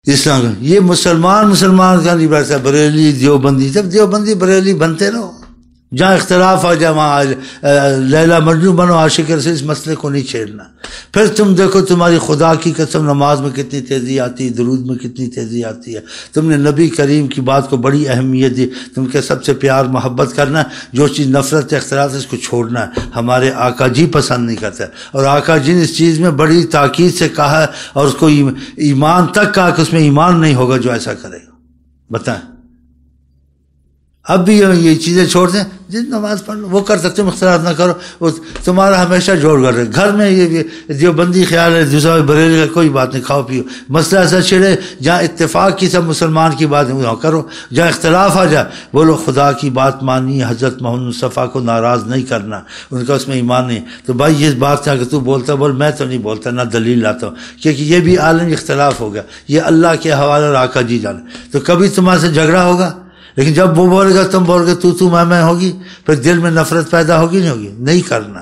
اسلام یہ مسلمان کا نہیں بیٹھتا، بریلی دیوبندی، جب دیوبندی بریلی بنتے رہو، جہاں اختلاف آ جائے وہاں لیلا مجنو بنو، عاشق رسول، اس مسئلے کو نہیں چھیڑنا۔ پھر تم دیکھو تمہاری خدا کی قسم نماز میں کتنی تیزی آتی ہے، درود میں کتنی تیزی آتی ہے۔ تم نے نبی کریم کی بات کو بڑی اہمیت دی، تم کے سب سے پیار محبت کرنا ہے، جو چیز نفرت اختلاف ہے اس کو چھوڑنا ہے۔ ہمارے آقا جی پسند نہیں کرتے، اور آقا جی نے اس چیز میں بڑی تاکید سے کہا ہے، اور اس کو ایمان تک کہا کہ اس میں ایمان نہیں ہوگا جو ایسا کرے گا۔ بتائیں اب بھی یہ چیزیں چھوڑ دیں، جن نماز پڑھ لو وہ کر سکتے، تم اختلاف نہ کرو، تمہارا ہمیشہ جوڑ کر رہے گھر میں یہ دیوبندی خیال ہے، دوسرا بریلی کا کوئی بات نہیں، کھاؤ پیو، مسئلہ ایسا چھڑے جہاں اتفاق کی سب مسلمان کی بات وہاں کرو، جہاں اختلاف آ جائے بولو خدا کی بات مانی، حضرت محمد مصطفیٰ کو ناراض نہیں کرنا، ان کا اس میں ایمان نہیں۔ تو بھائی یہ بات کیا کہ تو بولتا بول، میں تو نہیں بولتا، نہ دلیل لاتا ہوں، کیونکہ یہ بھی عالم اختلاف ہو گیا، یہ اللہ کے حوالے اور آقا جی جانے۔ تو کبھی تمہارے سے جھگڑا ہوگا، لیکن جب وہ بولے گا تم بول گے تو میں ہوگی، پھر دل میں نفرت پیدا ہوگی نہیں ہوگی، نہیں کرنا۔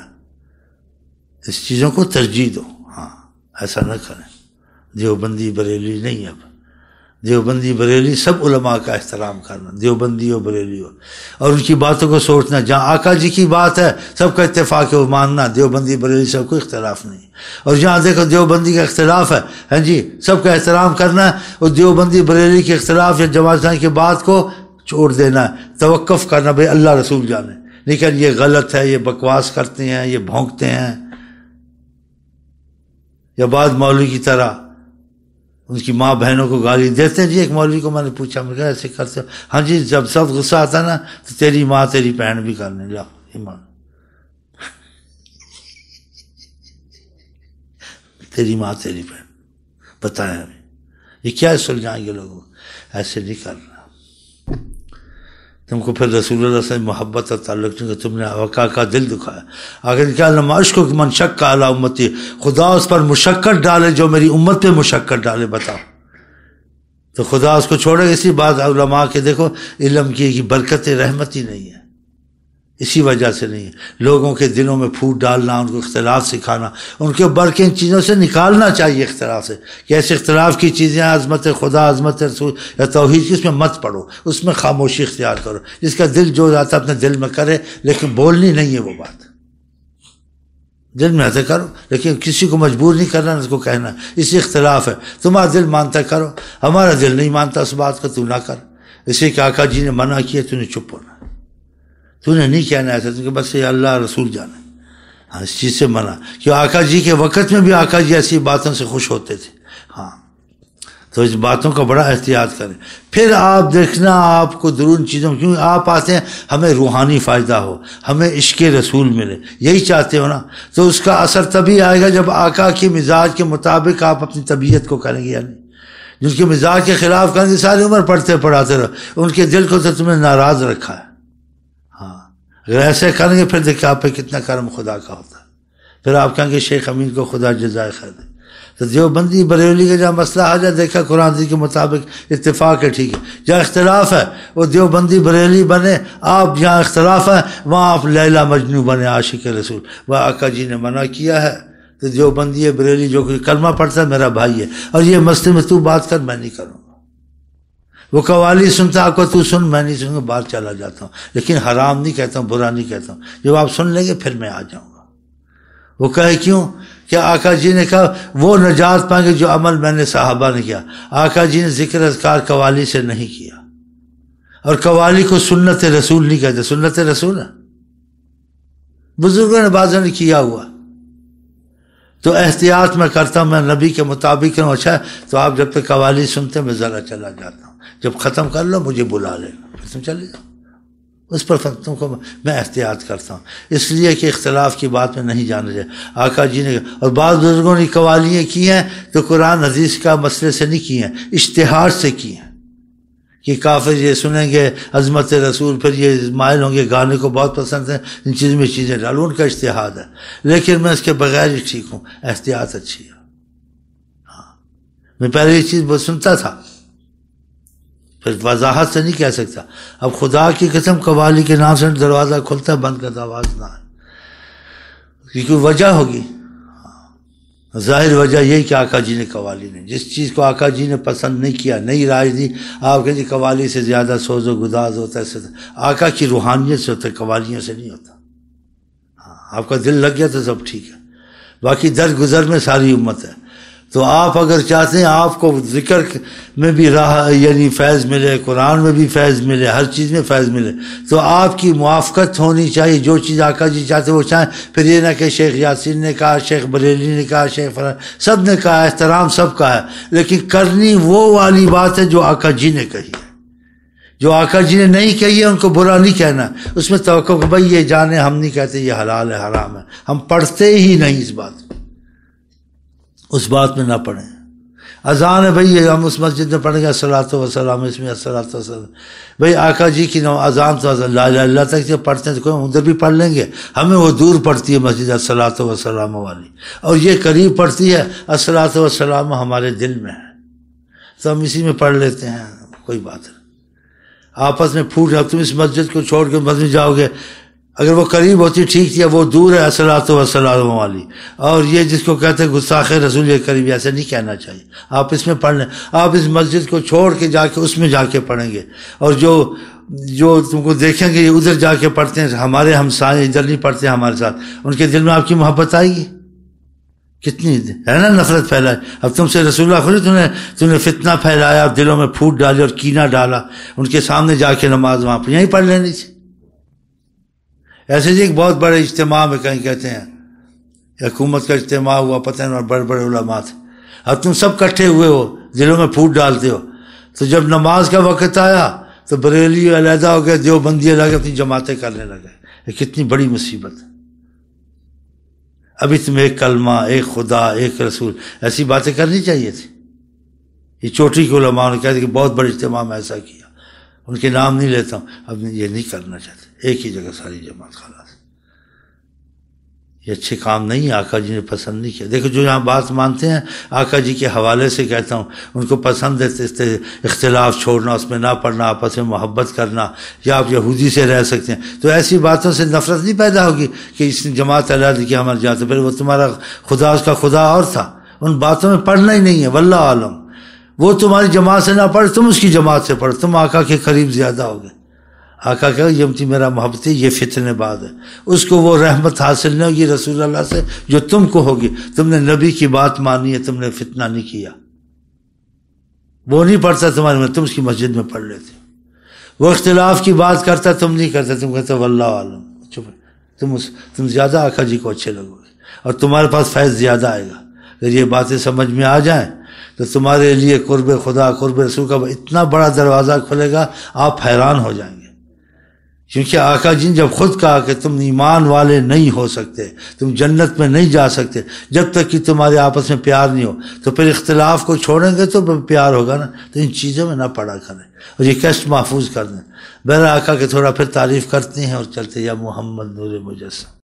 اس چیزوں کو ترجیح دو، ہاں ایسا نہ کریں۔ دیوبندی بریلی نہیں، اب دیوبندی بریلی سب علماء کا احترام کرنا، دیوبندی ہو بریلی ہو، اور ان کی باتوں کو سوچنا، جہاں آقا جی کی بات ہے سب کا اتفاق ہے وہ ماننا، دیوبندی بریلی سب کو اختلاف نہیں۔ اور جہاں دیکھو دیوبندی کا اختلاف ہے، ہاں جی سب کا احترام کرنا ہے، اور دیوبندی بریلی کے اختلاف یا جماعت اسلامی کی بات کو چھوڑ دینا ہے، توقف کرنا، بھئی اللہ رسول جانے، لیکن یہ غلط ہے، یہ بکواس کرتے ہیں، یہ بھونکتے ہیں، یا بعض مولوی کی طرح ان کی ماں بہنوں کو گالی دیتے ہیں۔ جی ایک مولوی کو میں نے پوچھا، میں کہا ایسے کرتے ہو؟ ہاں جی جب سب غصہ آتا نا تو تیری ماں تیری بہن بھی کرنے جا ایمان، تیری ماں تیری بہن، بتائیں ہمیں یہ کیا سلجھائیں گے لوگوں؟ ایسے نہیں کرنا۔ تم کو پھر رسول اللہ صلی اللہ علیہ وسلم محبت اور تعلق نہیں کہ تم نے وقع کا دل دکھایا۔ آخر کیا نمائش کو کہ من شک علی امتی، خدا اس پر مشقت ڈالے جو میری امت پہ مشقت ڈالے، بتاؤ تو خدا اس کو چھوڑے گا؟ اسی بات علماء کے دیکھو علم کی برکت رحمت ہی نہیں ہے، اسی وجہ سے نہیں ہے۔ لوگوں کے دلوں میں پھوٹ ڈالنا، ان کو اختلاف سکھانا، ان کے برکے ان چیزوں سے نکالنا چاہیے اختلاف سے، کہ ایسے اختلاف کی چیزیں عظمت خدا، عظمت رسول یا توحید کی اس میں مت پڑھو، اس میں خاموشی اختیار کرو، جس کا دل جو جاتا اپنے دل میں کرے، لیکن بولنی نہیں ہے وہ بات، دل میں ایسے کرو، لیکن کسی کو مجبور نہیں کرنا، اس کو کہنا اسی اختلاف ہے، تمہارا دل مانتا کرو، ہمارا دل نہیں مانتا اس بات کو، تو نہ کر، اسی کہ آقا جی نے منع کیا، تو نے چپ ہونا، تو نے نہیں کہنا ایسا، کہ بس یہ اللہ رسول جانے، ہاں اس چیز سے منع، کہ آقا جی کے وقت میں بھی آقا جی ایسی باتوں سے خوش ہوتے تھے، ہاں تو اس باتوں کا بڑا احتیاط کریں۔ پھر آپ دیکھنا آپ کو درون چیزوں، کیونکہ آپ آتے ہیں ہمیں روحانی فائدہ ہو، ہمیں عشق رسول ملے، یہی چاہتے ہو نا، تو اس کا اثر تبھی آئے گا جب آقا کی مزاج کے مطابق آپ اپنی طبیعت کو کریں گے، یعنی جن کے مزاج کے خلاف کریں گے ساری عمر پڑھتے پڑھاتے رہو، ان کے دل کو تو تم نے ناراض رکھا ہے، ہاں اگر ایسے کریں گے پھر دیکھیں آپ پہ کتنا کرم خدا کا ہوتا ہے، پھر آپ کہیں گے شیخ امین کو خدا جزائے خیر دے۔ تو دیوبندی بریلی کا جہاں مسئلہ آ جائے، دیکھا قرآن کے مطابق اتفاق ہے، ٹھیک ہے، جہاں اختلاف ہے وہ دیوبندی بریلی بنے، آپ جہاں اختلاف ہے وہاں آپ لیلا مجنو بنے، عاشق رسول، وہ آقا جی نے منع کیا ہے۔ تو دیوبندی بریلی جو کہ کلمہ پڑھتا ہے میرا بھائی ہے، اور یہ مسئلے میں تو بات کر، میں نہیں کروں گا، وہ قوالی سنتا آپ کو تو سن، میں نہیں سنوں گا، باہر چلا جاتا ہوں، لیکن حرام نہیں کہتا ہوں، برا نہیں کہتا ہوں، جب آپ سن لیں گے پھر میں آ جاؤں گا۔ وہ کہے کیوں؟ کہ آقا جی نے کہا وہ نجات پائیں گے جو عمل میں نے صحابہ نے کیا، آقا جی نے ذکر اذکار قوالی سے نہیں کیا، اور قوالی کو سنت رسول نہیں کہتے، سنت رسول ہے بزرگوں نے بعضوں نے کیا ہوا، تو احتیاط میں کرتا ہوں، میں نبی کے مطابق ہوں، اچھا تو آپ جب تک قوالی سنتے میں ذرا چلا جاتا ہوں، جب ختم کر لو مجھے بلا لینا، پھر تم چلے جاؤ، اس پر تم کو میں احتیاط کرتا ہوں، اس لیے کہ اختلاف کی بات میں نہیں جانا چاہیے۔ آقا جی نے، اور بعض بزرگوں نے قوالیاں کی ہیں تو قرآن حدیث کا مسئلے سے نہیں کی ہیں، اشتہار سے کی ہیں، کہ کافر یہ سنیں گے عظمت رسول، پھر یہ مائل ہوں گے گانے کو بہت پسند ہیں، ان چیزوں میں چیزیں ڈالوں، ان کا اشتہار ہے، لیکن میں اس کے بغیر ہی ٹھیک ہوں، احتیاط اچھی ہے۔ ہاں میں پہلے یہ چیز بہت سنتا تھا، پھر وضاحت سے نہیں کہہ سکتا، اب خدا کی قسم قوالی کے نام سے دروازہ کھلتا ہے، بند کرتا آواز نہ ہے، کیونکہ وجہ ہوگی، ظاہر وجہ یہی کہ آقا جی نے قوالی نہیں، جس چیز کو آقا جی نے پسند نہیں کیا، نہیں رائے دی، آپ کہیں جی قوالی سے زیادہ سوز و گداز ہوتا ہے، آقا کی روحانیت سے ہوتا ہے، قوالیوں سے نہیں ہوتا۔ ہاں آپ کا دل لگ گیا تو سب ٹھیک ہے، باقی در گزر میں ساری امت ہے۔ تو آپ اگر چاہتے ہیں آپ کو ذکر میں بھی راہ یعنی فیض ملے، قرآن میں بھی فیض ملے، ہر چیز میں فیض ملے، تو آپ کی موافقت ہونی چاہیے، جو چیز آقا جی چاہتے وہ چاہیں۔ پھر یہ نہ کہ شیخ یاسین نے کہا، شیخ بریلی نے کہا، شیخ فران سب نے کہا، احترام سب کا ہے، لیکن کرنی وہ والی بات ہے جو آقا جی نے کہی ہے۔ جو آقا جی نے نہیں کہی ہے ان کو برا نہیں کہنا، اس میں توقع کہ بھائی یہ جانے، ہم نہیں کہتے یہ حلال ہے حرام ہے، ہم پڑھتے ہی نہیں اس بات میں، اس بات میں نہ پڑھیں۔ اذان ہے بھائی، ہم اس مسجد میں پڑھیں گے الصلاۃ والسلام، اس میں الصلاۃ والسلام، بھائی آقا جی کی اذان تو لا الہ الا اللہ تک سے پڑھتے ہیں تو کوئی ادھر بھی پڑھ لیں گے، ہمیں وہ دور پڑتی ہے مسجد الصلاۃ والسلام والی، اور یہ قریب پڑتی ہے الصلاۃ والسلام ہمارے دل میں ہے، تو ہم اسی میں پڑھ لیتے ہیں، کوئی بات نہیں۔ آپس میں پھوٹ، تم اس مسجد کو چھوڑ کے مسجد جاؤ گے، اگر وہ قریب ہوتی ٹھیک تھی، وہ دور ہے الصلاۃ والسلام والی، اور یہ جس کو کہتے ہیں گستاخ رسول یہ قریب، ایسے نہیں کہنا چاہیے، آپ اس میں پڑھ لیں۔ آپ اس مسجد کو چھوڑ کے جا کے اس میں جا کے پڑھیں گے، اور جو تم کو دیکھیں گے یہ ادھر جا کے پڑھتے ہیں، ہمارے ہمسائے ادھر نہیں پڑھتے ہمارے ساتھ، ان کے دل میں آپ کی محبت آئے گی؟ کتنی ہے نا نفرت پھیلائی۔ اب تم سے رسول اللہ خود تم نے فتنہ پھیلایا، دلوں میں پھوٹ ڈالی اور کینہ ڈالا، ان کے سامنے جا کے نماز وہاں پہ یہیں پڑھ لینی تھی۔ ایسے جی ایک بہت بڑے اجتماع میں کہیں کہتے ہیں حکومت کا اجتماع ہوا، پتہ نہیں، اور بڑے بڑے علماء تھے، اب تم سب کٹھے ہوئے ہو، دلوں میں پھوٹ ڈالتے ہو، تو جب نماز کا وقت آیا تو بریلی علیحدہ ہو گئے، دیوبندی الگ اپنی جماعتیں کرنے لگے۔ یہ کتنی بڑی مصیبت ہے۔ ابھی تمہیں ایک کلمہ، ایک خدا، ایک رسول، ایسی باتیں کرنی چاہیے تھی۔ یہ چوٹی کے علماء نے کہا کہ بہت بڑے اجتماع میں ایسا کیا، ان کے نام نہیں لیتا ہوں، اب یہ نہیں کرنا چاہتے، ایک ہی جگہ ساری جماعت، خلاص۔ یہ اچھے کام نہیں، آقا جی نے پسند نہیں کیا۔ دیکھو جو یہاں بات مانتے ہیں، آقا جی کے حوالے سے کہتا ہوں، ان کو پسند ہے اختلاف چھوڑنا، اس میں نہ پڑھنا، آپس میں محبت کرنا، یا آپ یہودی سے رہ سکتے ہیں، تو ایسی باتوں سے نفرت نہیں پیدا ہوگی کہ اس نے جماعت علیحدہ کی ہمارے جاتے، پھر وہ تمہارا خدا اس کا خدا اور تھا، ان باتوں میں پڑھنا ہی نہیں ہے، واللہ عالم۔ وہ تمہاری جماعت سے نہ پڑھ، تم اس کی جماعت سے پڑھ، تم آقا کے قریب زیادہ ہوگے۔ آقا کہ یہ میرا محبت ہے، یہ فتنے بعد ہے، اس کو وہ رحمت حاصل نہیں ہوگی رسول اللہ سے جو تم کو ہوگی۔ تم نے نبی کی بات مانی ہے، تم نے فتنہ نہیں کیا، وہ نہیں پڑھتا تمہارے میں، تم اس کی مسجد میں پڑھ لیتے، وہ اختلاف کی بات کرتا تم نہیں کرتے، تم کہتے واللہ عالم، چپ، تم زیادہ آقا جی کو اچھے لگو گے، اور تمہارے پاس فیض زیادہ آئے گا۔ اگر یہ باتیں سمجھ میں آ جائیں تو تمہارے لیے قرب خدا، قرب رسول کا اتنا بڑا دروازہ کھلے گا، آپ حیران ہو جائیں گے۔ کیونکہ آقا جی نے جب خود کہا کہ تم ایمان والے نہیں ہو سکتے، تم جنت میں نہیں جا سکتے جب تک کہ تمہارے آپس میں پیار نہیں ہو، تو پھر اختلاف کو چھوڑیں گے تو پیار ہوگا نا۔ تو ان چیزوں میں نہ پڑا کریں اور یہ کیسٹ محفوظ کر دیں۔ بہر آقا کے تھوڑا پھر تعریف کرتے ہیں اور چلتے، یا محمد نور مجسم۔